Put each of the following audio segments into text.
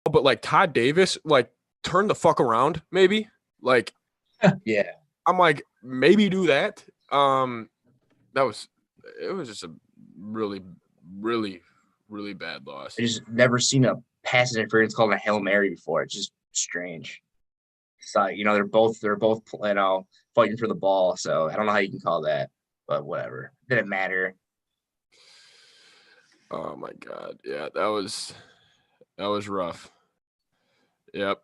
but like Todd Davis, like turn the fuck around, maybe. Like, Yeah. I'm like, maybe do that. It was just a really, really, really bad loss. I just never seen a pass interference called a Hail Mary before. It's just strange. So, they're both fighting for the ball. So I don't know how you can call that, but whatever. Didn't matter. Oh my god, yeah, that was rough. Yep.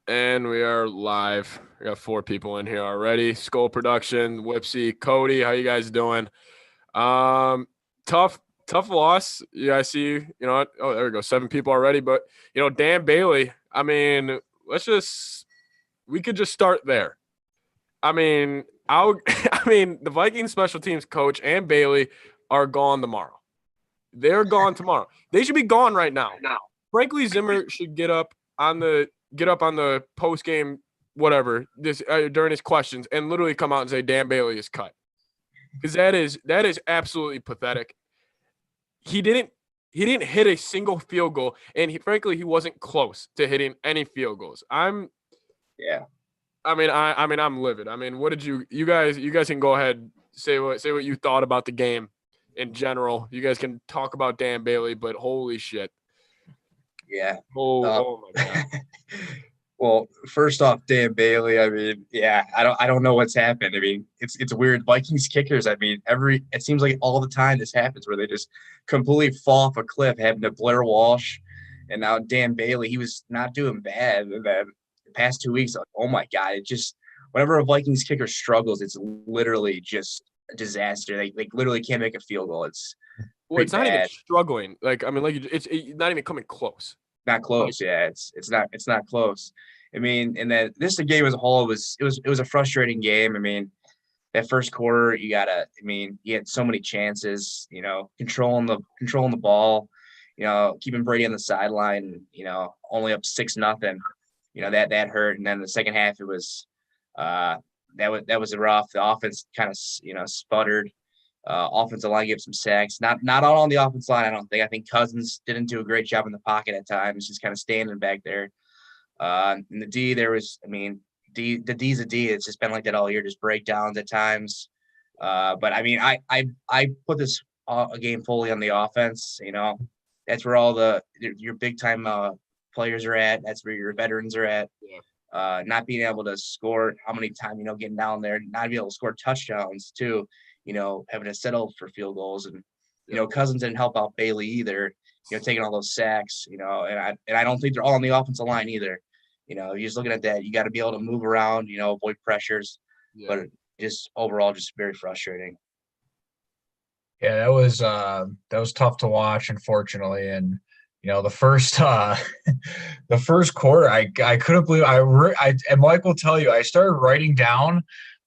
And we are live. We got 4 people in here already. Skull Production, Whipsy, Cody, how you guys doing? Tough, tough loss. Yeah, I see. You know what? Oh, there we go. 7 people already. But Dan Bailey. I mean, we could just start there. I mean, I mean, the Vikings special teams coach and Bailey are gone tomorrow. They're gone tomorrow. They should be gone right now. Frankly, Zimmer should get up on the post game whatever this during his questions and literally come out and say Dan Bailey is cut, because that is absolutely pathetic. He didn't hit a single field goal, and frankly he wasn't close to hitting any field goals. Yeah. I'm livid. I mean, what did you guys can go ahead, say what you thought about the game in general. You guys can talk about Dan Bailey, but holy shit. Yeah. Oh my god. Well, first off, Dan Bailey. I mean, yeah, I don't know what's happened. I mean, it's weird. Vikings kickers. I mean, it seems like all the time this happens where they just completely fall off a cliff. Happened to Blair Walsh, and now Dan Bailey. He was not doing bad, and then the past 2 weeks, like, oh my god, it just whenever a Vikings kicker struggles, it's literally just a disaster. They literally can't make a field goal. It's Well, pretty it's not even bad. struggling. Like, I mean, like it's not even coming close. Not Like, close. Yeah, it's not close. I mean, and then the game as a whole was a frustrating game. I mean, that first quarter, you had so many chances, controlling the ball, keeping Brady on the sideline, only up 6-0. That hurt. And then the second half, it was that was rough. The offense kind of sputtered. Offensive line gave some sacks. Not all on the offensive line, I don't think. I think Cousins didn't do a great job in the pocket at times, just kind of standing back there. In the D, the D's a D. It's just been like that all year, just breakdowns at times. But I mean, I put this a game fully on the offense. That's where all your big time players are at. That's where your veterans are at. yeah. Not being able to score, how many times getting down there, not being able to score touchdowns too. Having to settle for field goals, and Cousins didn't help out Bailey either. Taking all those sacks. And I don't think they're all on the offensive line either. You're just looking at that. You got to be able to move around. Avoid pressures. Yeah. But just overall, just very frustrating. Yeah, that was tough to watch, unfortunately. And the first the first quarter, I couldn't believe and Mike will tell you, I started writing down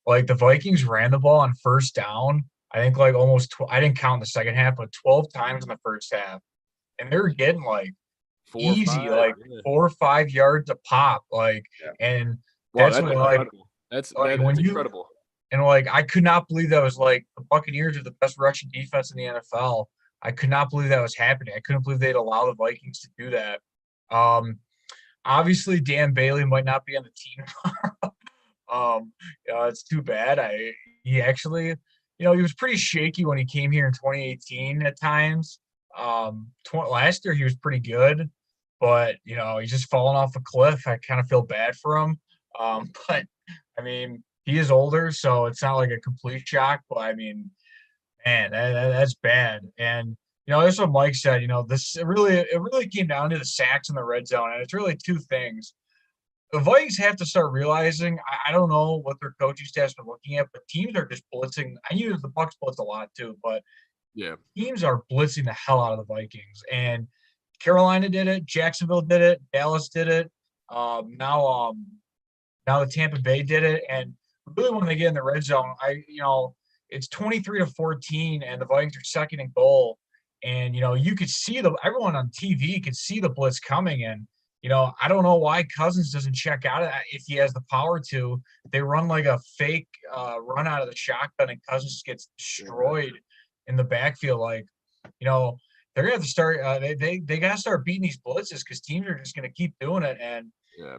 like the Vikings ran the ball on first down. I think like almost I didn't count the second half, but 12 times in the first half, and they were getting like 4 or 5, like yeah. 4 or 5 yards a pop, like, Yeah. and Wow, that's that's what like incredible. That's when incredible. and like I could not believe that was like the Buccaneers are the best rushing defense in the NFL. I could not believe that was happening. I couldn't believe they'd allow the Vikings to do that. Obviously Dan Bailey might not be on the team tomorrow. It's too bad. He actually, he was pretty shaky when he came here in 2018 at times. Last year he was pretty good, but he's just fallen off a cliff. I kind of feel bad for him. But I mean, he is older, so it's not like a complete shock. But I mean, man, that's bad. And that's what Mike said. It really came down to the sacks in the red zone, and it's really two things. The Vikings have to start realizing. I don't know what their coaching staff's been looking at, but teams are just blitzing. I knew the Bucs blitz a lot too, but Yeah. teams are blitzing the hell out of the Vikings. And Carolina did it, Jacksonville did it, Dallas did it. Now the Tampa Bay did it, and really when they get in the red zone, it's 23-14, and the Vikings are second and goal, and you could see everyone on TV could see the blitz coming, and I don't know why Cousins doesn't check out of that if he has the power to. They run like a fake run out of the shotgun, and Cousins gets destroyed in the backfield. Like, they're gonna have to start. They gotta start beating these blitzes because teams are just gonna keep doing it. And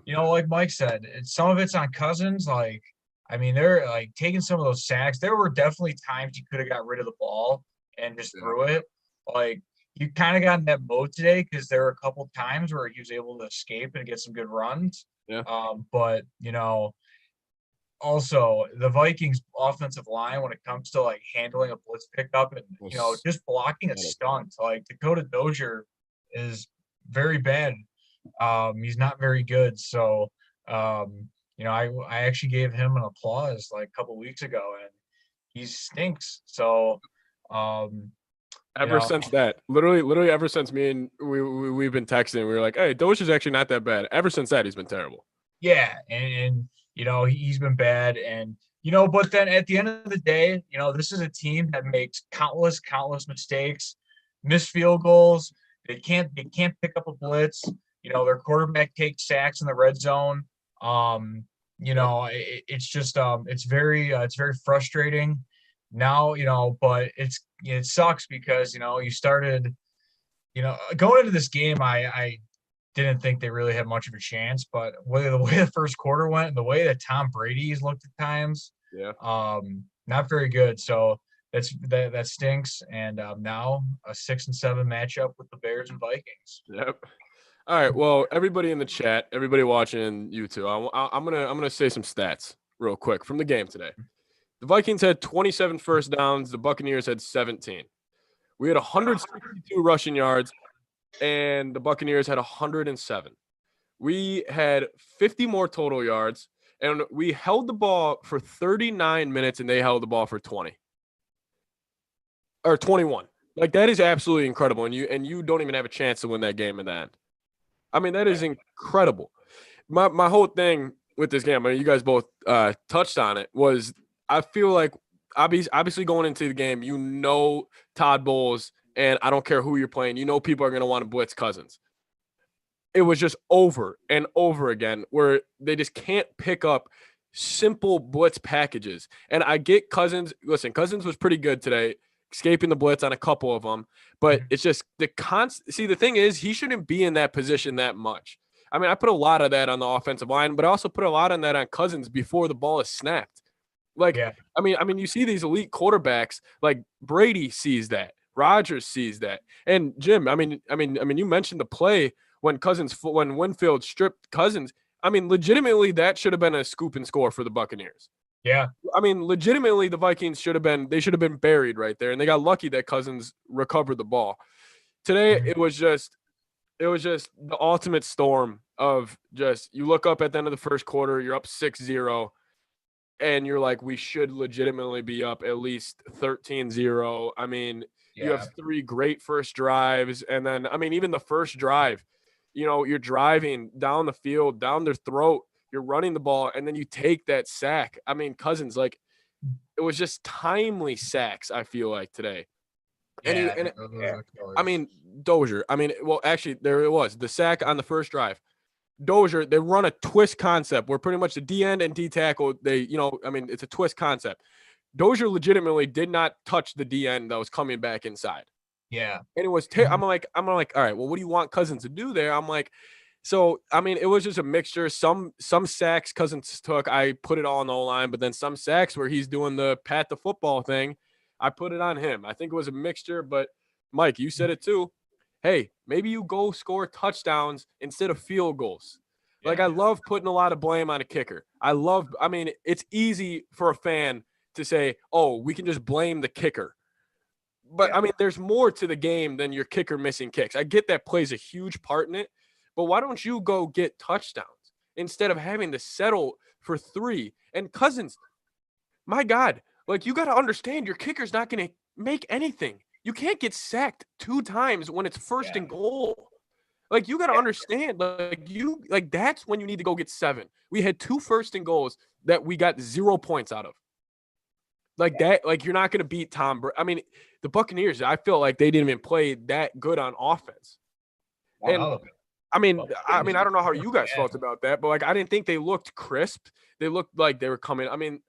like Mike said, some of it's on Cousins. Like, I mean, they're like taking some of those sacks. There were definitely times you could have got rid of the ball and just threw it. Like, you kind of got in that mode today because there were a couple times where he was able to escape and get some good runs. Yeah. But also the Vikings offensive line when it comes to like handling a blitz pickup and just blocking a stunt. Like Dakota Dozier is very bad. He's not very good. So I actually gave him an applause like a couple weeks ago, and he stinks. So ever since that, literally ever since me and we've been texting, we were like, hey, Dozier's actually not that bad. Ever since that, he's been terrible. Yeah, and he's been bad, and but then at the end of the day, this is a team that makes countless mistakes, miss field goals. They can't pick up a blitz. Their quarterback takes sacks in the red zone. It's just it's very frustrating now. But it sucks because you started going into this game. I didn't think they really had much of a chance, but the way the first quarter went and the way that Tom Brady's looked at times, not very good. So that stinks. And now a 6-7 matchup with the Bears and Vikings. Yep. All right. Well, everybody in the chat, everybody watching YouTube, I'm gonna say some stats real quick from the game today. The Vikings had 27 first downs. The Buccaneers had 17. We had 162 rushing yards, and the Buccaneers had 107. We had 50 more total yards, and we held the ball for 39 minutes, and they held the ball for 20 or 21. Like, that is absolutely incredible, and you don't even have a chance to win that game in the end. I mean, that is incredible. My whole thing with this game, I mean, you guys both touched on it, was I feel like obviously going into the game, Todd Bowles, and I don't care who you're playing, people are going to want to blitz Cousins. It was just over and over again where they just can't pick up simple blitz packages. And I get Cousins. Listen, Cousins was pretty good today, escaping the blitz on a couple of them. But it's just the thing is, he shouldn't be in that position that much. I mean, I put a lot of that on the offensive line, but I also put a lot on that on Cousins before the ball is snapped. Like, I mean, you see these elite quarterbacks, like Brady sees that. Rodgers sees that. And Jim, I mean, you mentioned the play when Winfield stripped Cousins. I mean, legitimately, that should have been a scoop and score for the Buccaneers. Yeah. I mean, legitimately, the Vikings should have been buried right there, and they got lucky that Cousins recovered the ball. Today, it was just the ultimate storm of just, you look up at the end of the first quarter, you're up 6-0, and you're like, we should legitimately be up at least 13-0. I mean, you have 3 great first drives, and then, I mean, even the first drive, you're driving down the field, down their throat, you're running the ball, and then you take that sack. I mean, Cousins, like, it was just timely sacks, I feel like, today. I mean, Dozier. I mean, well, actually, there it was. The sack on the first drive. Dozier, they run a twist concept where pretty much the D end and D tackle, it's a twist concept. Dozier legitimately did not touch the D end that was coming back inside. Yeah. And it was I'm like, all right, well, what do you want Cousins to do there? I'm like, so, I mean, it was just a mixture. Some sacks Cousins took, I put it all on the O-line, but then some sacks where he's doing the pat the football thing, I put it on him. I think it was a mixture, but Mike, you said it too. Hey, maybe you go score touchdowns instead of field goals. Like, I love putting a lot of blame on a kicker. I mean, it's easy for a fan to say, oh, we can just blame the kicker. But, I mean, there's more to the game than your kicker missing kicks. I get that plays a huge part in it, but why don't you go get touchdowns instead of having to settle for 3? And Cousins, my God, like, you got to understand your kicker's not going to make anything. You can't get sacked 2 times when it's first and goal. Like, you got to understand, like, that's when you need to go get 7. We had 2 first and goals that we got 0 points out of. Like that, like, you're not going to beat Tom Brady. I mean, the Buccaneers, I feel like they didn't even play that good on offense. And I mean, I don't know how you guys felt about that, but like, I didn't think they looked crisp. They looked like they were coming. I mean,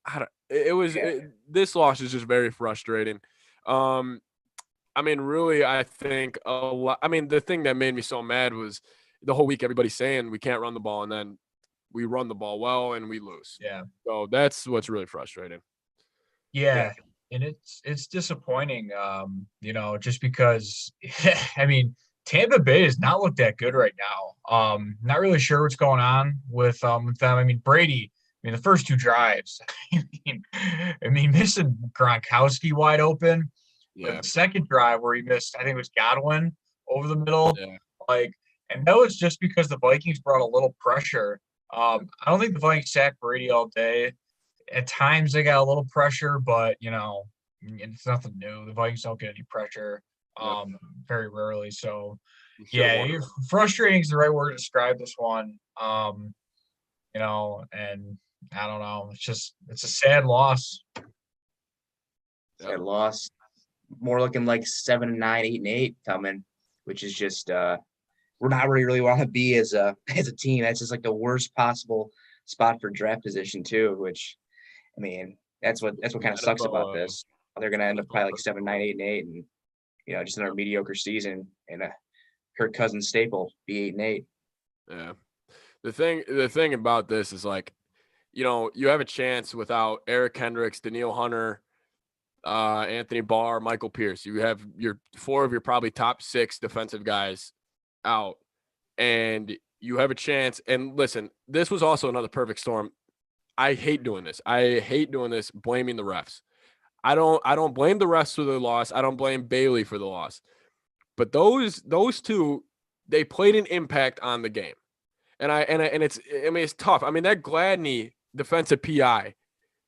this loss is just very frustrating. I mean, really, I think a lot. I mean, the thing that made me so mad was the whole week everybody saying we can't run the ball, and then we run the ball well and we lose. Yeah. So that's what's really frustrating. Yeah. And it's disappointing, just because I mean, Tampa Bay does not look that good right now. Not really sure what's going on with them. I mean, Brady, the first two drives, missing Gronkowski wide open. But Yeah. the second drive where he missed, I think it was Godwin over the middle. Yeah. And that was just because the Vikings brought a little pressure. I don't think the Vikings sacked Brady all day. At times they got a little pressure, but it's nothing new. The Vikings don't get any pressure very rarely. So frustrating is the right word to describe this one. And I don't know. It's a sad loss. Sad loss. More looking like 7-9, 8-8 coming, which is just we're not really want to be as a team. That's just like the worst possible spot for draft position too, which I mean, that's what kind of sucks about this. They're gonna end up probably like 7-9, 8-8, and just another mediocre season and a Kirk Cousins staple be 8-8. Yeah. The thing about this is like, you have a chance without Eric Hendricks, Daniil Hunter, Anthony Barr, Michael Pierce. You have your 4 of your probably top 6 defensive guys out, and you have a chance. And listen, this was also another perfect storm. I hate doing this. Blaming the refs. I don't blame the refs for the loss. I don't blame Bailey for the loss. But those two, they played an impact on the game. And it's tough. I mean, that Gladney defensive PI,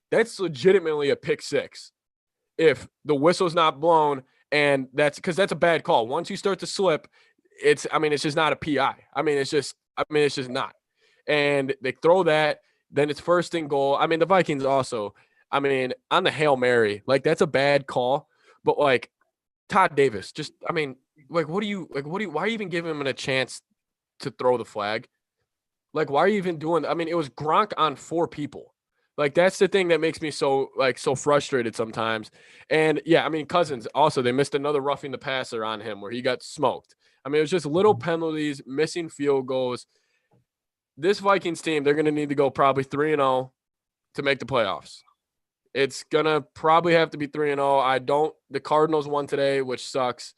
that's legitimately a pick 6. If the whistle's not blown, and that's because that's a bad call. Once you start to slip, it's just not a PI. It's just not. And they throw that, then it's 1st and goal. I mean, the Vikings also, on the Hail Mary, like that's a bad call. But like Todd Davis, why are you even giving him a chance to throw the flag? Like, why are you even doing that? It was Gronk on 4 people. Like, that's the thing that makes me so frustrated sometimes. And yeah, Cousins also, they missed another roughing the passer on him where he got smoked. It was just little penalties, missing field goals. This Vikings team, they're going to need to go probably 3-0 to make the playoffs. It's going to probably have to be 3-0. The Cardinals won today, which sucks.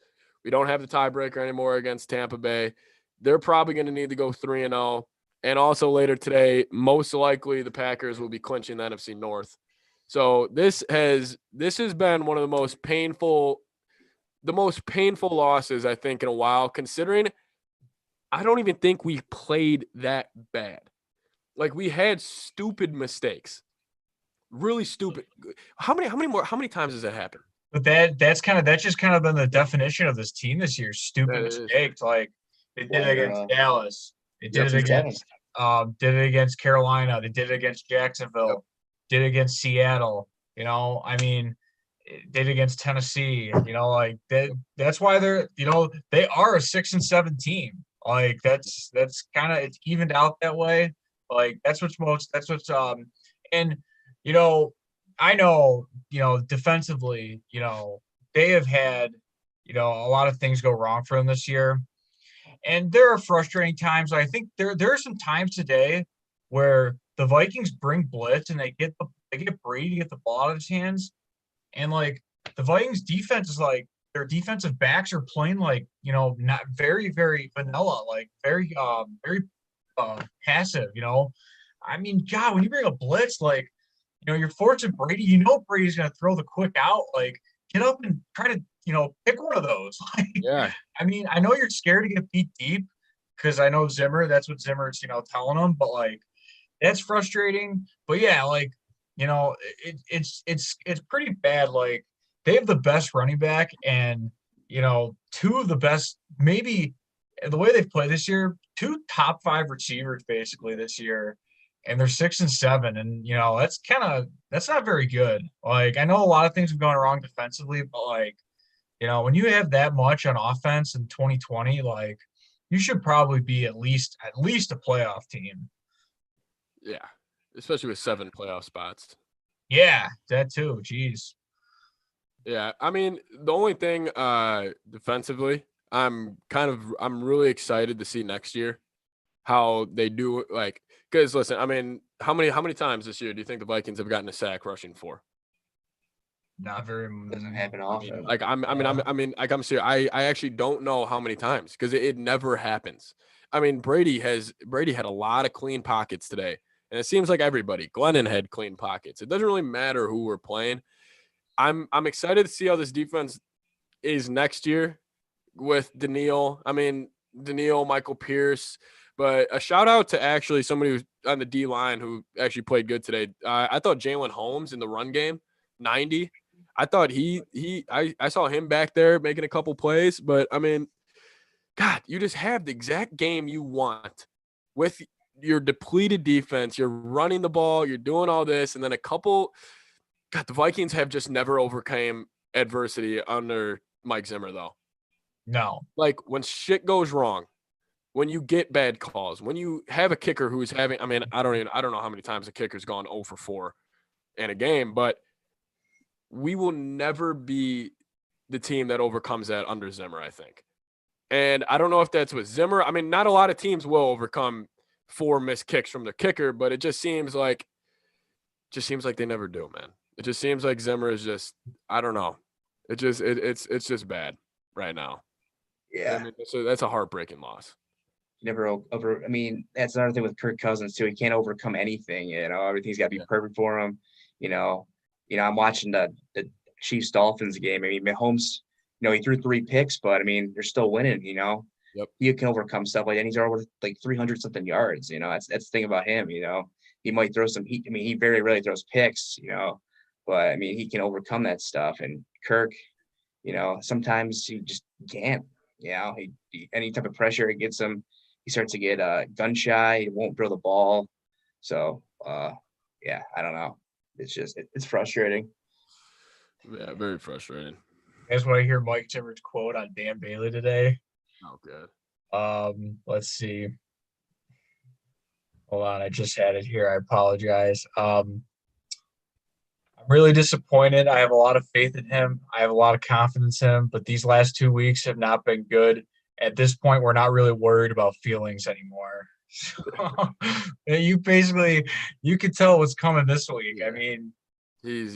We don't have the tiebreaker anymore against Tampa Bay. They're probably going to need to go 3-0. And also later today, most likely the Packers will be clinching the NFC North. So this has been one of the most painful losses, I think, in a while, considering I don't even think we played that bad. Like, we had stupid mistakes. Really stupid. How many times has that happened? But that's just kind of been the definition of this team this year. Stupid mistakes. Like they did it against Dallas. They did it against Carolina. They did it against Jacksonville. Yep. Did it against Seattle. Did it against Tennessee. That's why they're they are a 6-7 team. Like that's kind of, it's evened out that way. Like and I know defensively they have had a lot of things go wrong for them this year. And there are frustrating times. I think there are some times today where the Vikings bring blitz and they get Brady to get the ball out of his hands, and like the Vikings defense is like their defensive backs are playing like not very very vanilla, like very passive. God, when you bring a blitz, like you're forcing Brady. Brady's gonna throw the quick out. Like get up and try to pick one of those. Yeah. I know you're scared to get beat deep because I know Zimmer. That's what Zimmer's telling them. But like, that's frustrating. But yeah, like it's pretty bad. Like they have the best running back and 2 of the best, maybe the way they've played this year, 2 top 5 receivers basically this year. And they're 6-7, and that's not very good. Like I know a lot of things have gone wrong defensively, but like when you have that much on offense in 2020, like you should probably be at least a playoff team. Yeah, especially with 7 playoff spots. Yeah, that too. Jeez. Yeah, I mean, the only thing defensively, I'm really excited to see next year how they do like because listen, I mean, how many times this year do you think the Vikings have gotten a sack rushing for? Not very. Doesn't happen I mean, often. like I'm serious. I actually don't know how many times because it never happens. I mean, Brady had a lot of clean pockets today, and it seems like everybody. Glennon had clean pockets. It doesn't really matter who we're playing. I'm excited to see how this defense is next year with Daniil. I mean, Daniil, Michael Pierce, but a shout out to actually somebody who's on the D line who actually played good today. I thought Jalen Holmes in the run game, 90. I thought I saw him back there making a couple plays, but I mean, God, you just have the exact game you want with your depleted defense. You're running the ball, you're doing all this, and then a couple. God, the Vikings have just never overcame adversity under Mike Zimmer, though. No. Like when shit goes wrong, when you get bad calls, when you have a kicker who's having, I mean, I don't know how many times a kicker's gone 0 for 4 in a game, but we will never be the team that overcomes that under Zimmer, I think. And I don't know if that's with Zimmer. I mean, not a lot of teams will overcome 4 missed kicks from their kicker, but it just seems like they never do, man. It just seems like Zimmer is just, I don't know. It's just bad right now. Yeah. I mean, so that's a heartbreaking loss. Never over. I mean, that's another thing with Kirk Cousins too. He can't overcome anything. Everything's got to be perfect for him. I'm watching the Chiefs Dolphins game. I mean, Mahomes, he threw 3 picks, but I mean, they're still winning. Yep. He can overcome stuff like that. He's already like 300 something yards. That's the thing about him. He might throw some. He very rarely throws picks. But I mean, he can overcome that stuff. And Kirk, sometimes he just can't. Any type of pressure it gets him. He starts to get gun shy. He won't throw the ball. So, I don't know. It's just it's frustrating. Yeah, very frustrating. You guys want to hear Mike Zimmer's quote on Dan Bailey today? Oh, good. Let's see. Hold on, I just had it here. I apologize. I'm really disappointed. I have a lot of faith in him. I have a lot of confidence in him, but these last 2 weeks have not been good. At this point, we're not really worried about feelings anymore. So, you could tell what's coming this week. I mean, he's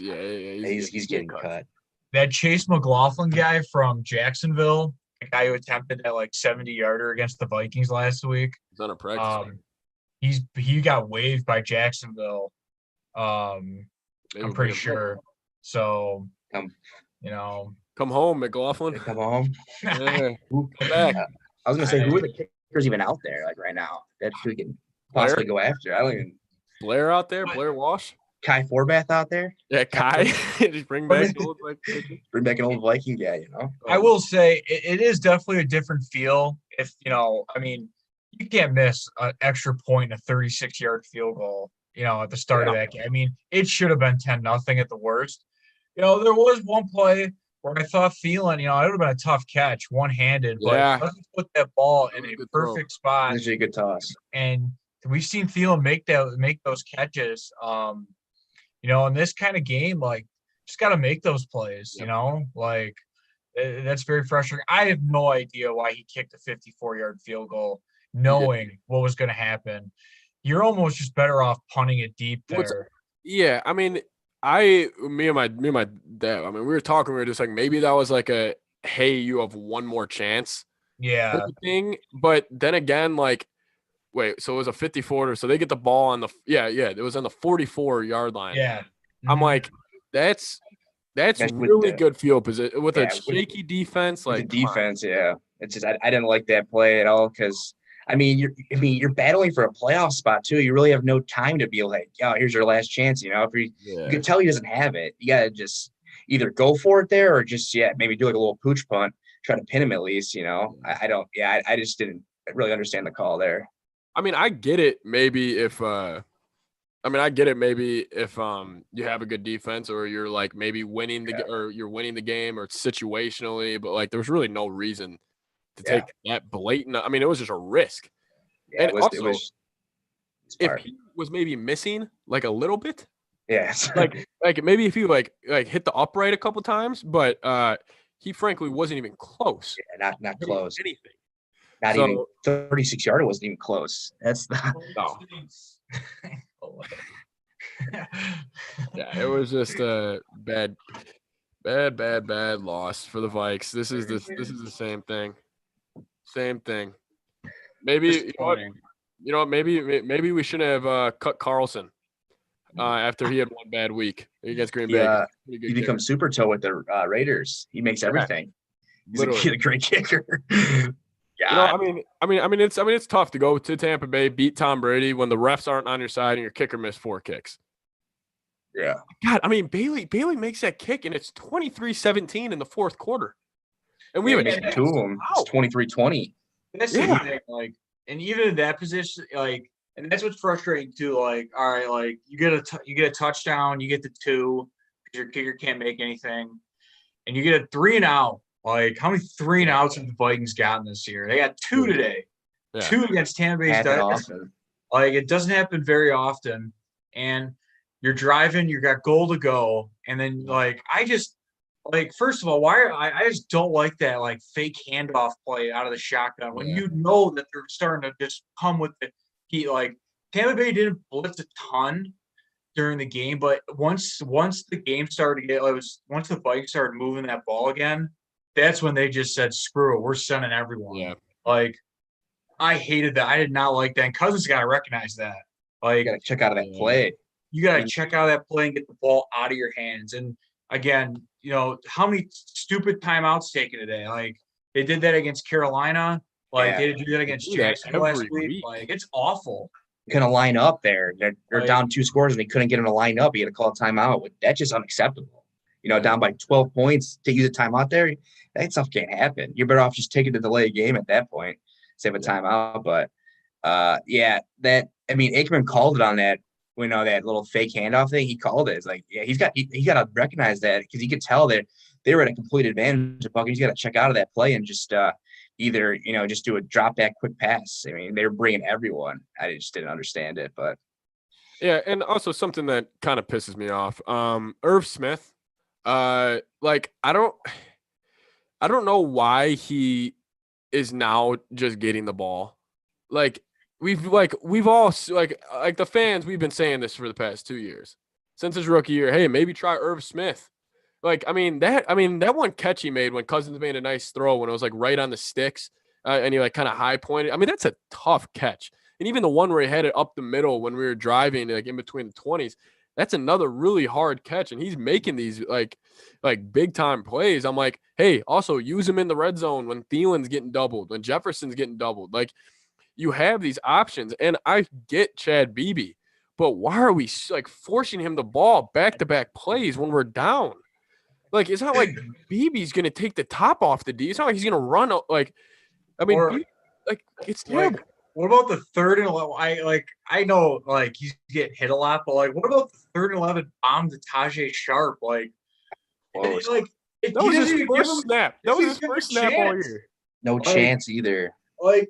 getting cut. That Chase McLaughlin guy from Jacksonville, the guy who attempted that like 70-yarder against the Vikings last week. He's on a practice. He got waived by Jacksonville. I'm pretty sure. So, come home, McLaughlin. Come home. Yeah. Come back. I was gonna say, who are the kickers even out there like right now that we can possibly go after? I don't even. Blair out there, Blair Walsh. Kai Forbath out there. Yeah, Kai. Just bring back an old Viking guy. I will say it is definitely a different feel. If I mean, you can't miss an extra point in a 36-yard field goal. At the start of that game. I mean, it should have been 10-0 at the worst. There was one play where I thought Thielen, it would have been a tough catch, one-handed, but let's put that ball in a perfect spot. It's a good toss. And we've seen Thielen make those catches. In this kind of game, like, just got to make those plays. Like, that's very frustrating. I have no idea why he kicked a 54-yard field goal, knowing what was going to happen. You're almost just better off punting it deep there. Yeah, I mean, me and my dad, I mean, we were talking, we were just like, maybe that was like a, hey, you have one more chance. Yeah. Thing. But then again, like, wait, so it was a 54, so they get the ball on the, it was on the 44-yard line. Yeah. Mm-hmm. I'm like, that's really good field position with a shaky defense. Like the defense, it's just I didn't like that play at all because I mean you're battling for a playoff spot too. You really have no time to be like, here's your last chance. If you can tell he doesn't have it, you gotta just either go for it there or just maybe do like a little pooch punt, try to pin him at least. I just didn't really understand the call there. I mean, I get it. Maybe if you have a good defense or you're like maybe winning or you're winning the game or situationally, but like there's really no reason to take that blatant. I mean, it was just a risk. Yeah, and also, if he was maybe missing like a little bit, Yeah. Like maybe if he like hit the upright a couple times, but he frankly wasn't even close. Yeah, not close. Anything. Not even 36-yarder wasn't even close. That's the no. Yeah, it was just a bad loss for the Vikes. This is the same thing. Same thing. Maybe you know what? Maybe we shouldn't have cut Carlson after he had one bad week against Green Bay. He becomes super toe with the Raiders. He makes everything. He's a great kicker. You know, I mean, it's tough to go to Tampa Bay, beat Tom Brady when the refs aren't on your side and your kicker missed 4 kicks. Yeah. God, I mean, Bailey makes that kick and it's 23-17 in the fourth quarter. And we have 2 of them. It's 23-20. That's the thing, like, and even in that position, like, and that's what's frustrating too. Like, all right, like you get a touchdown, you get the 2 because your kicker can't make anything, and you get a 3 and out. Like, how many 3 and outs have the Vikings gotten this year? They got 2 today. Yeah. 2 against Tampa Bay. Like, it doesn't happen very often. And you're driving, you got goal to go, and then like first of all, I just don't like that like fake handoff play out of the shotgun when you know that they're starting to just come with the heat. Like Tampa Bay didn't blitz a ton during the game, but once the game started to get once the Vikings started moving that ball again, that's when they just said, screw it, we're sending everyone. Yeah. Like, I hated that. I did not like that. And Cousins got to recognize that. Like, you got to check out of that play. You got to check out of that play and get the ball out of your hands. And again, you know, how many stupid timeouts taken today? Like, they did that against Carolina. Like, they did that against Jacksonville last week. Like, it's awful. Couldn't line up there. They're down 2 scores and they couldn't get them to line up. You got to call a timeout. That's just unacceptable. You know, down by 12 points to use a timeout there, that stuff can't happen. You're better off just taking the delay game at that point, save a timeout. But Aikman called it on that. You know, that little fake handoff thing. He called it. It's like, yeah, he got to recognize that because he could tell that they were at a complete advantage. He's got to check out of that play and just either just do a drop back quick pass. I mean, they were bringing everyone. I just didn't understand it, but yeah, and also something that kind of pisses me off. Irv Smith. Like I don't know why he is now just getting the ball. Like we've all like the fans, we've been saying this for the past 2 years since his rookie year. Hey, maybe try Irv Smith. Like that one catch he made when Cousins made a nice throw when it was like right on the sticks and he like kind of high pointed. I mean, that's a tough catch. And even the one where he had it up the middle when we were driving like in between the 20s. That's another really hard catch, and he's making these like big time plays. I'm like, hey, also use him in the red zone when Thielen's getting doubled, when Jefferson's getting doubled. Like, you have these options, and I get Chad Beebe, but why are we like forcing him the ball back-to-back plays when we're down? Like, it's not like Beebe's gonna take the top off the D. It's not like he's gonna run. Like, I mean, it's terrible. Like, what about the 3rd and 11? I know like he's getting hit a lot, but like, what about the 3rd and 11 bomb to Tajay Sharp? Like, that was his first snap. That was his first snap all year. No chance either. Like,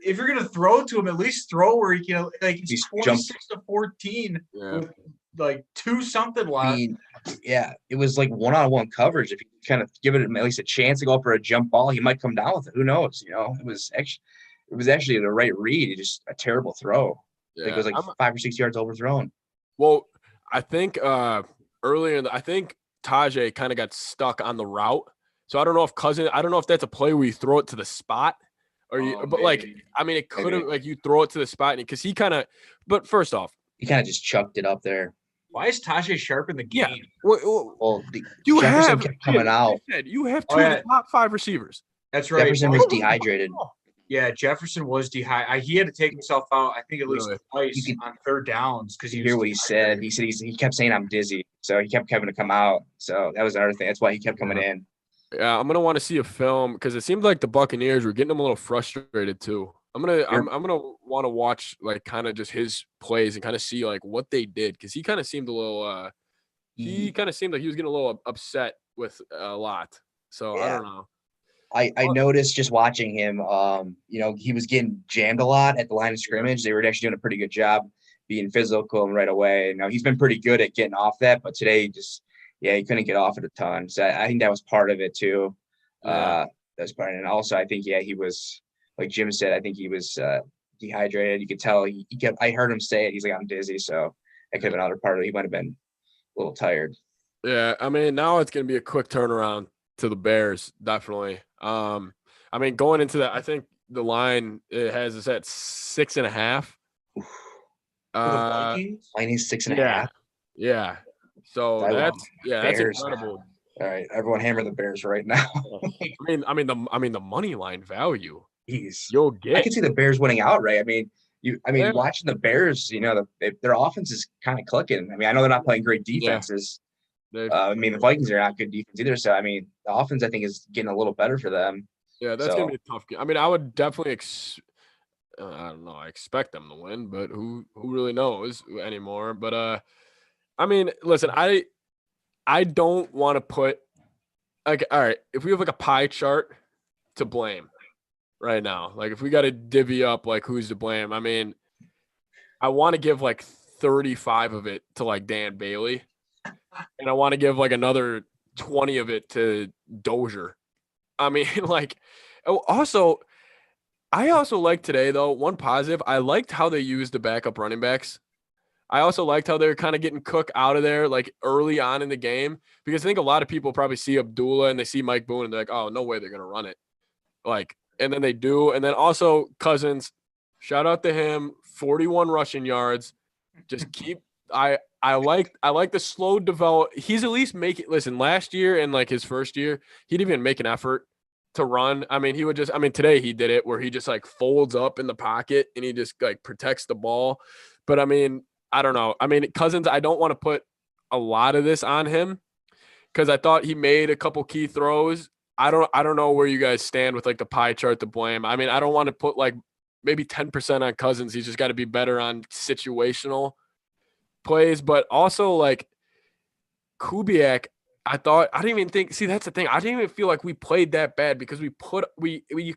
if you're gonna throw to him, at least throw where he can. Like, he's 26-14 with like 2 something left. I mean, yeah, it was like 1-on-1 coverage. If you kind of give it at least a chance to go for a jump ball, he might come down with it. Who knows? You know, it was actually the right read. Just a terrible throw. Yeah. I think it was like 5 or 6 yards overthrown. Well, I think earlier, I think Tajay kind of got stuck on the route. So I don't know if that's a play where you throw it to the spot or but maybe. Like, I mean, it could have like you throw it to the spot because he kind of, but first off, he kind of just chucked it up there. Why is Tajay Sharp in the game? Yeah. Well, you Jefferson kept coming out. You have 2 of the top 5 receivers. That's right. Jefferson was dehydrated. Yeah, Jefferson was dehydrated. He had to take himself out, I think, at least twice on 3rd downs because you hear what he said. He said he kept saying, "I'm dizzy," so he kept having to come out. So that was another thing. That's why he kept coming in. Yeah, I'm gonna want to see a film because it seemed like the Buccaneers were getting him a little frustrated too. I'm gonna want to watch like kind of just his plays and kind of see like what they did because he kind of seemed a little he kind of seemed like he was getting a little upset with a lot. So I don't know. I noticed just watching him, he was getting jammed a lot at the line of scrimmage. They were actually doing a pretty good job being physical and right away. Now he's been pretty good at getting off that, but today he couldn't get off it a ton. So I think that was part of it too. Yeah. That's part, and also I think he was, like Jim said, I think he was dehydrated. You could tell he kept. I heard him say it. He's like, I'm dizzy, so that could have been another part of it. He might have been a little tired. Yeah, I mean, now it's going to be a quick turnaround to the Bears, definitely. I mean, going into that, I think the line it has us at 6.5. For the Vikings? Minus 6.5. Yeah. So that's Bears. incredible. All right, everyone hammer the Bears right now. I mean the money line value. Jeez. You'll get. I can see the Bears winning outright. I mean, watching the Bears, their offense is kind of clicking. I mean, I know they're not playing great defenses. Yeah. I mean, the Vikings are not good defense either. So, I mean, the offense, I think, is getting a little better for them. Yeah, that's going to be a tough game. I mean, I would definitely I don't know. I expect them to win, but who really knows anymore? But I mean, listen, I don't want to put like, all right, if we have like a pie chart to blame right now, like if we got to divvy up like who's to blame, I mean, I want to give like 35 of it to like Dan Bailey, and I want to give like another 20 of it to Dozier. I mean, like, I also like today though, one positive, I liked how they used the backup running backs. I also liked how they were kind of getting Cook out of there like early on in the game, because I think a lot of people probably see Abdullah and they see Mike Boone and they're like, oh, no way they're going to run it. Like, and then they do. And then also Cousins, shout out to him, 41 rushing yards. Just keep I like the slow develop. He's at least making, listen, last year and like his first year, he didn't even make an effort to run. I mean, today he did it where he just like folds up in the pocket and he just like protects the ball. But I mean, I don't know. I mean, Cousins, I don't want to put a lot of this on him because I thought he made a couple key throws. I don't know where you guys stand with like the pie chart to blame. I mean, I don't want to put like maybe 10% on Cousins. He's just got to be better on situational plays, but also like Kubiak, I didn't even think, see, that's the thing. I didn't even feel like we played that bad because we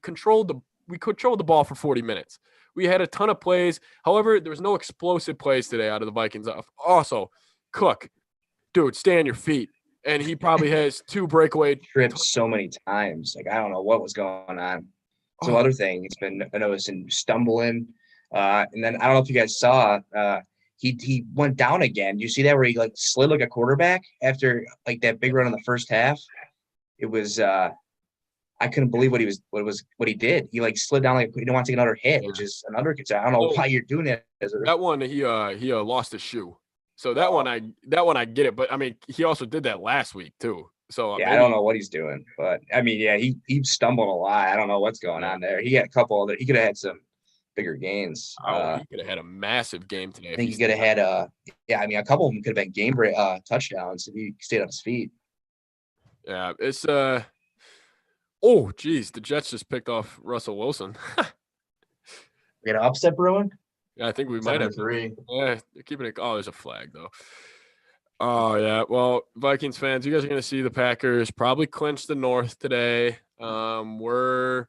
controlled the ball for 40 minutes. We had a ton of plays. However, there was no explosive plays today out of the Vikings. Also, Cook, dude, stay on your feet. And he probably has 2 breakaway trips so many times. Like, I don't know what was going on. So other thing, it's been noticing stumbling. And then I don't know if you guys saw, he went down again. You see that where he like slid like a quarterback after like that big run in the first half? It was I couldn't believe what he did. He like slid down like he didn't want to take another hit, which is another concern. I don't know why you're doing that. That one he lost his shoe. So that one I get it, but I mean he also did that last week too. So yeah, I don't know what he's doing, but I mean, yeah, he stumbled a lot. I don't know what's going on there. He had a couple other. He could have had some bigger gains. He could have had a massive game today. I think he could have had a couple of them could have been game break touchdowns if he stayed on his feet. Yeah, it's oh geez, the Jets just picked off Russell Wilson. We got an upset brewing? Yeah, I think we might have 3. Yeah, they're keeping it. Oh, there's a flag though. Oh yeah. Well, Vikings fans, you guys are gonna see the Packers probably clinch the North today. Will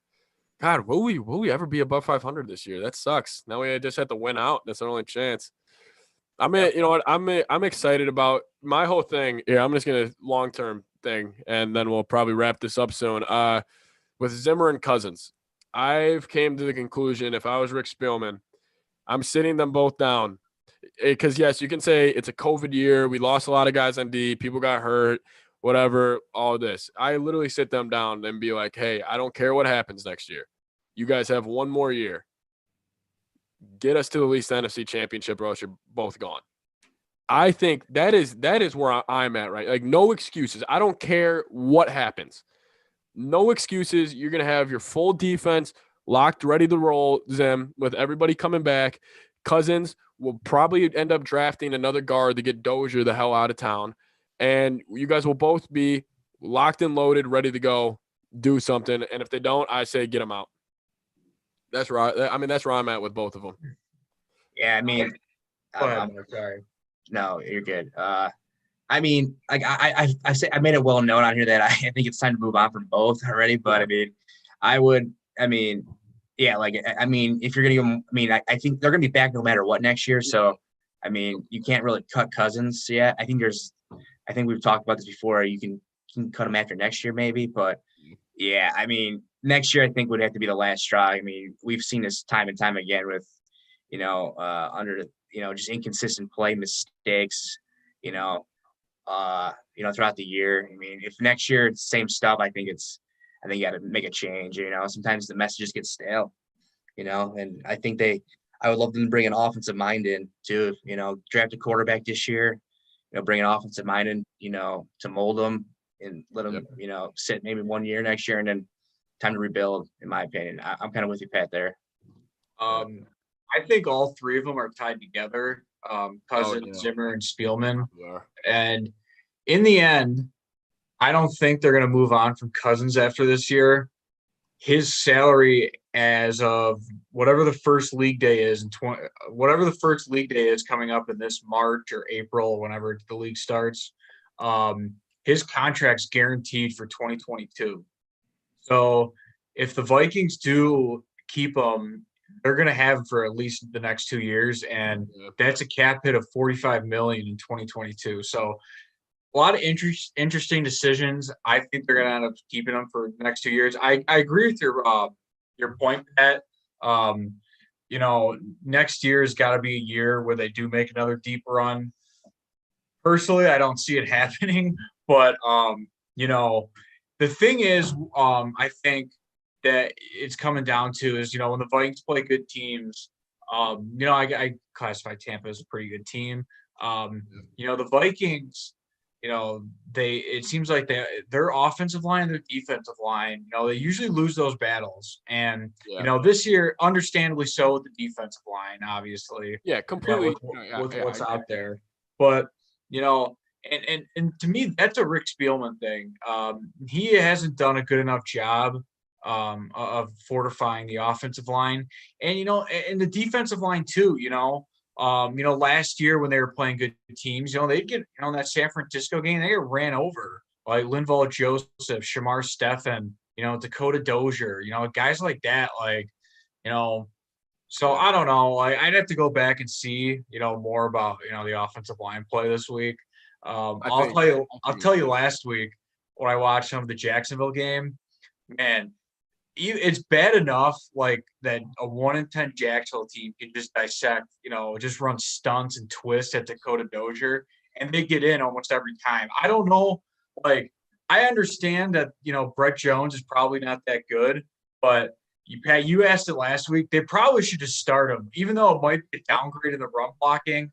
we ever be above 500 this year? That sucks. Now we just have to win out. That's our only chance. You know what? I'm excited about my whole thing. Yeah, I'm just gonna long-term thing, and then we'll probably wrap this up soon. With Zimmer and Cousins, I've came to the conclusion if I was Rick Spielman, I'm sitting them both down. Because yes, you can say it's a COVID year. We lost a lot of guys on D. People got hurt. Whatever, all this. I literally sit them down and be like, hey, I don't care what happens next year. You guys have one more year. Get us to at least the NFC Championship, or else you're both gone. I think that is where I'm at, right? Like, no excuses. I don't care what happens. No excuses. You're going to have your full defense locked, ready to roll, Zim, with everybody coming back. Cousins will probably end up drafting another guard to get Dozier the hell out of town. And you guys will both be locked and loaded, ready to go, do something. And if they don't, I say get them out. That's right. I mean, that's where I'm at with both of them. Yeah, I mean, Sorry. No, you're good. I mean, like I made it well known on here that I think it's time to move on from both already. But I mean, if you're gonna go, I think they're gonna be back no matter what next year. So I mean, you can't really cut Cousins yet. I think we've talked about this before. You can cut him after next year maybe, but yeah, I mean, next year I think would have to be the last straw. I mean, we've seen this time and time again with, under the, just inconsistent play mistakes, you know, throughout the year. I mean, if next year it's the same stuff, I think you got to make a change. Sometimes the messages get stale, and I would love them to bring an offensive mind in too. Draft a quarterback this year, bring an offensive mind in, to mold them and let them, sit maybe 1 year next year and then time to rebuild. In my opinion, I'm kind of with you, Pat. There. I think all three of them are tied together. Cousins, Zimmer, and Spielman. Yeah. And in the end, I don't think they're going to move on from Cousins after this year. His salary as of whatever the first league day is whatever the first league day is coming up in this March or April, whenever the league starts, his contract's guaranteed for 2022. So if the Vikings do keep him, they're going to have him for at least the next 2 years, and that's a cap hit of $45 million in 2022. So a lot of interesting decisions. I think they're going to end up keeping him for the next 2 years. I agree with your point, Pat. Next year has got to be a year where they do make another deep run. Personally, I don't see it happening, but the thing is, I think that it's coming down to is, when the Vikings play good teams, I classify Tampa as a pretty good team. The Vikings, it seems like their offensive line, their defensive line, they usually lose those battles. And, this year, understandably so with the defensive line, obviously. Yeah, completely. With what's out there. But, and to me, that's a Rick Spielman thing. He hasn't done a good enough job of fortifying the offensive line. And, and the defensive line too, last year when they were playing good teams, they'd get, in that San Francisco game, they get ran over like Linval Joseph, Shamar Stephen, Dakota Dozier, guys like that, so I don't know. I'd have to go back and see, more about, the offensive line play this week. I'll tell you last week when I watched some of the Jacksonville game, man, it's bad enough that a 1-10 Jacksonville team can just dissect, just run stunts and twists at Dakota Dozier, and they get in almost every time. I don't know. I understand that, Brett Jones is probably not that good, but you asked it last week. They probably should just start him, even though it might be a downgrade in the run blocking.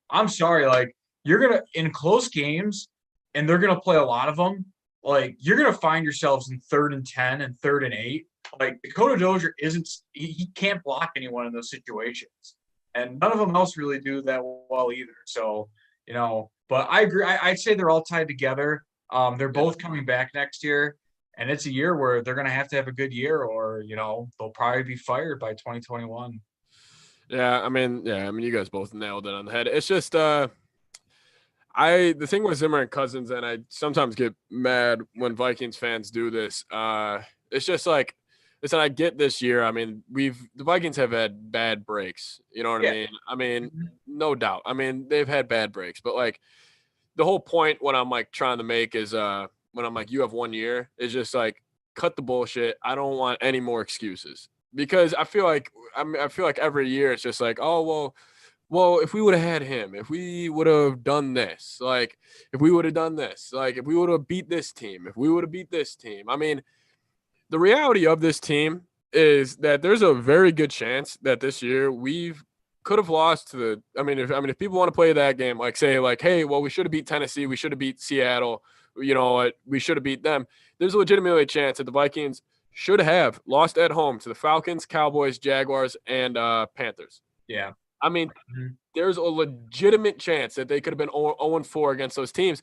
I'm sorry, you're going to, in close games, and they're going to play a lot of them, you're going to find yourselves in 3rd and 10 and 3rd and 8. Dakota Dozier he can't block anyone in those situations. And none of them else really do that well either. So, but I agree. I'd say they're all tied together. They're both coming back next year. And it's a year where they're going to have a good year, or, they'll probably be fired by 2021. Yeah, I mean, you guys both nailed it on the head. It's just the thing with Zimmer and Cousins, and I sometimes get mad when Vikings fans do this. It's just listen, I get this year. I mean, the Vikings have had bad breaks. You know what I mean? I mean, no doubt. I mean, they've had bad breaks, but the whole point what I'm trying to make is when I'm you have 1 year, is just cut the bullshit. I don't want any more excuses, because I feel like every year it's just well, if we would have had him, if we would have done this, if we would have done this, if we would have beat this team, if we would have beat this team. I mean, the reality of this team is that there's a very good chance that this year could have lost to if people want to play that game, say hey, well, we should have beat Tennessee, we should have beat Seattle, we should have beat them. There's legitimately a chance that the Vikings should have lost at home to the Falcons, Cowboys, Jaguars, and Panthers. Yeah. I mean, there's a legitimate chance that they could have been 0-4 against those teams,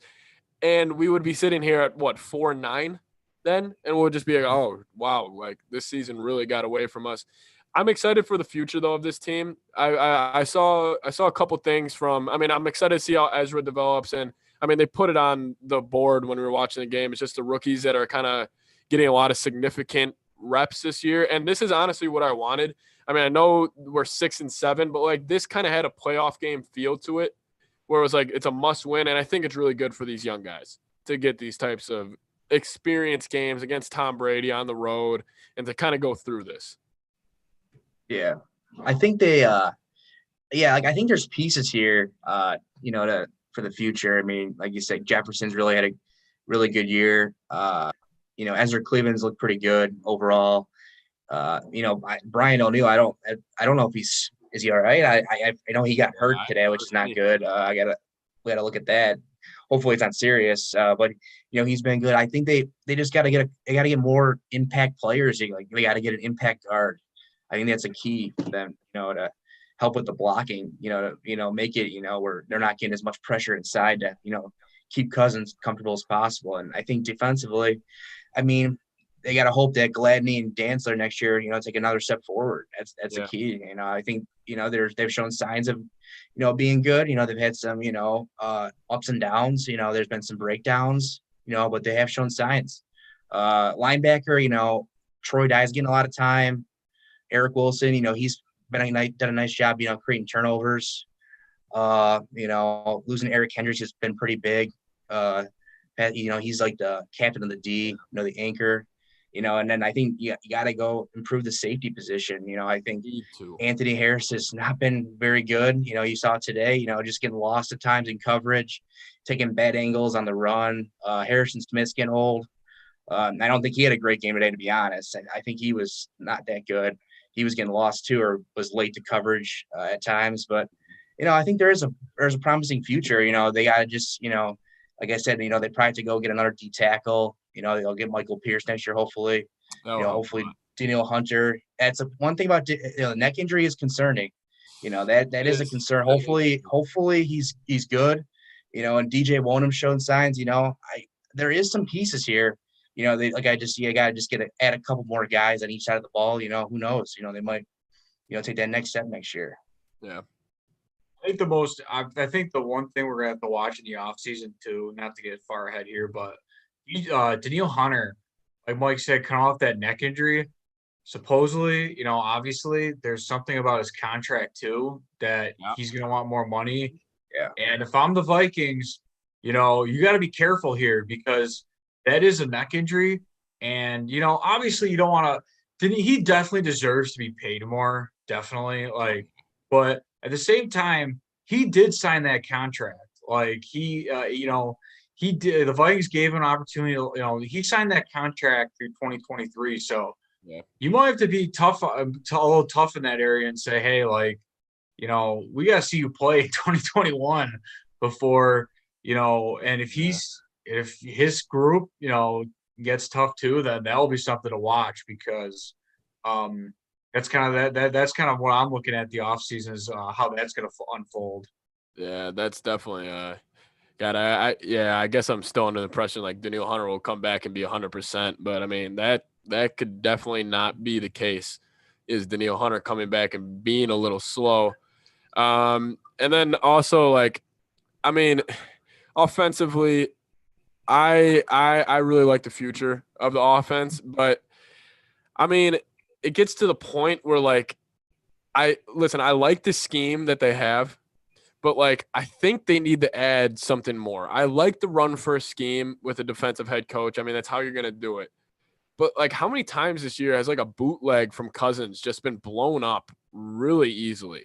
and we would be sitting here at 4-9 then, and we'll just be oh wow, this season really got away from us. I'm excited for the future though of this team. I saw a couple things from. I'm excited to see how Ezra develops, and they put it on the board when we were watching the game. It's just the rookies that are kind of getting a lot of significant reps this year, and this is honestly what I wanted. I mean, I know we're 6-7, but like this kind of had a playoff game feel to it, where it was like it's a must win, and I think it's really good for these young guys to get these types of experience games against Tom Brady on the road and to kind of go through this. Yeah. I think they like I think there's pieces here for the future. I mean, like you said, Jefferson's really had a really good year. Ezra Cleveland's looked pretty good overall. Brian O'Neill, I don't know if is he all right? I know he got hurt today, which is not good. We gotta look at that. Hopefully it's not serious. But he's been good. I think they just gotta get more impact players. They gotta get an impact guard. I think that's a key for them, to help with the blocking, make it, where they're not getting as much pressure inside to, keep Cousins comfortable as possible. And I think defensively, I mean, they got to hope that Gladney and Dantzler next year, take another step forward. That's a key. I think, they've shown signs of, being good. They've had some, ups and downs. There's been some breakdowns, but they have shown signs. Linebacker, Troy Dye's getting a lot of time. Eric Wilson, he's done a nice job, creating turnovers. Losing Eric Hendricks has been pretty big. He's like the captain of the D, the anchor. And then I think you got to go improve the safety position. I think Anthony Harris has not been very good. You saw today, just getting lost at times in coverage, taking bad angles on the run. Harrison Smith's getting old. I don't think he had a great game today, to be honest. I think he was not that good. He was getting lost too, or was late to coverage at times. But, I think there's a promising future. They got to just, like I said, they probably have to go get another D tackle. They'll get Michael Pierce next year, hopefully. Hopefully Daniel Hunter. That's one thing about the neck injury is concerning. That is a concern. Hopefully he's good. And DJ Wonham showing signs. There is some pieces here. You got to just add a couple more guys on each side of the ball. Who knows? They might, take that next step next year. Yeah. I think I think the one thing we're gonna have to watch in the offseason too, not to get far ahead here, but Daniil Hunter, like Mike said, coming off that neck injury, supposedly, obviously there's something about his contract too that he's gonna want more money. Yeah. And if I'm the Vikings, you got to be careful here because that is a neck injury, and obviously you don't want to. He definitely deserves to be paid more, definitely. But at the same time, he did sign that contract. He did. The Vikings gave him an opportunity. He signed that contract through 2023. So you might have to be tough, a little tough in that area, and say, hey, we got to see you play 2021 before, and if his group, gets tough too, then that'll be something to watch because, that's kind of what I'm looking at the offseason is how that's going to unfold. Yeah, that's definitely I guess I'm still under the impression like Daniil Hunter will come back and be 100%, but I mean that could definitely not be the case. Is Daniil Hunter coming back and being a little slow? And then also offensively, I really like the future of the offense, but I mean it gets to the point where I like the scheme that they have, but I think they need to add something more. I like the run first scheme with a defensive head coach. I mean, that's how you're going to do it. But how many times this year has a bootleg from Cousins just been blown up really easily?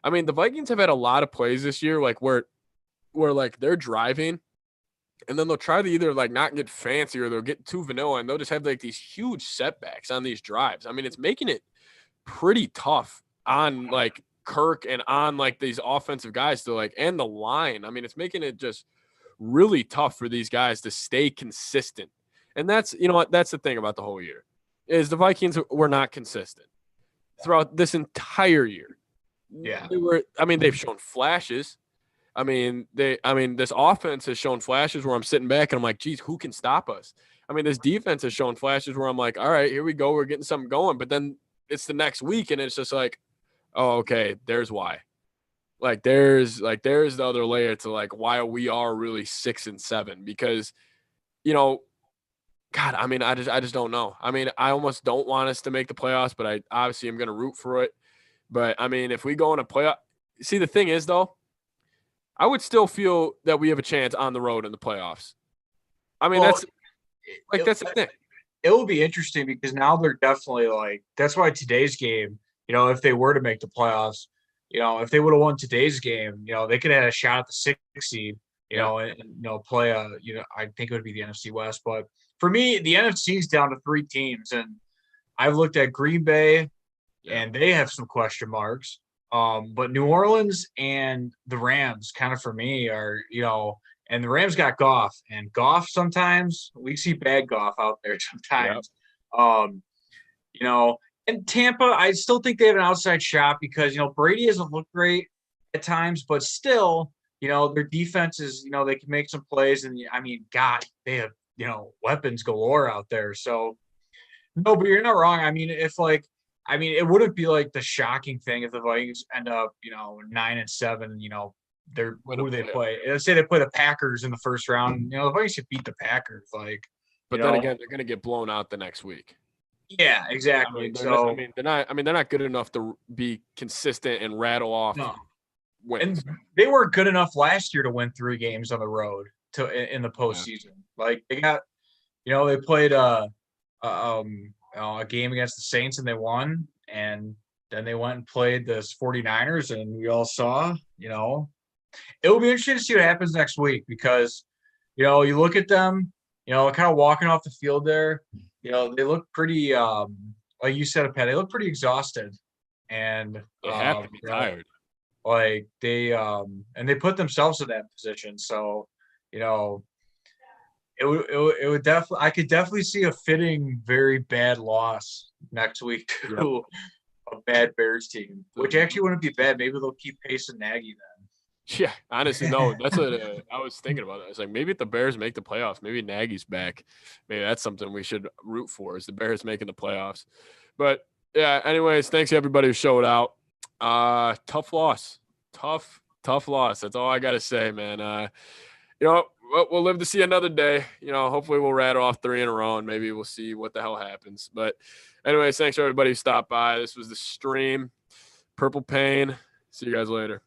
I mean, the Vikings have had a lot of plays this year where they're driving and then they'll try to either not get fancy or they'll get too vanilla and they'll just have these huge setbacks on these drives. I mean, it's making it pretty tough on Kirk and on these offensive guys to and the line. I mean, it's making it just really tough for these guys to stay consistent. And that's, that's the thing about the whole year is the Vikings were not consistent throughout this entire year. Yeah. They've shown flashes. This offense has shown flashes where I'm sitting back and I'm like, geez, who can stop us? I mean, this defense has shown flashes where I'm like, all right, here we go. We're getting something going. But then it's the next week and it's just oh, okay, there's why. There's the other layer to why we are really 6-7 because, God, I mean, I just don't know. I mean, I almost don't want us to make the playoffs, but I obviously am going to root for it. But I mean, if we go in a playoff, see, the thing is though, I would still feel that we have a chance on the road in the playoffs. I mean, Well, that's the thing. It will be interesting because now they're definitely like, that's why today's game, if they were to make the playoffs, if they would have won today's game, they could have had a shot at the 6th seed, and play I think it would be the NFC West. But for me, the NFC is down to 3 teams, and I've looked at Green Bay, and they have some question marks. But New Orleans and the Rams, kind of for me, are and the Rams got Goff, and Goff sometimes we see bad Goff out there sometimes. Yep. And Tampa, I still think they have an outside shot because Brady doesn't look great at times, but still, their defense is they can make some plays, and I mean, God, they have weapons galore out there. So no, but you're not wrong. I mean, it wouldn't be like the shocking thing if the Vikings end up 9-7. They're who they play. Let's say they play the Packers in the first round. The Vikings should beat the Packers. But then again, they're going to get blown out the next week. Yeah, exactly. They're not good enough to be consistent and rattle off wins. And they weren't good enough last year to win 3 games on the road in the postseason. Yeah. They got, they played a game against the Saints and they won, and then they went and played the 49ers, and we all saw, it will be interesting to see what happens next week because, you look at them, kind of walking off the field there, they look pretty, like you said, Pat, they look pretty exhausted, and they have to be tired. And they put themselves in that position. So, it would definitely, I could definitely see a fitting, very bad loss next week to a bad Bears team, which actually wouldn't be bad. Maybe they'll keep pace and Nagy then. Yeah, honestly, no. That's what I was thinking about. I was like, maybe if the Bears make the playoffs, maybe Nagy's back. Maybe that's something we should root for, is the Bears making the playoffs. But yeah, anyways, thanks to everybody who showed out. Tough loss. Tough loss. That's all I got to say, man. We'll live to see another day. Hopefully we'll rattle off 3 in a row, and maybe we'll see what the hell happens. But anyways, thanks to everybody who stopped by. This was the stream. Purple Pain. See you guys later.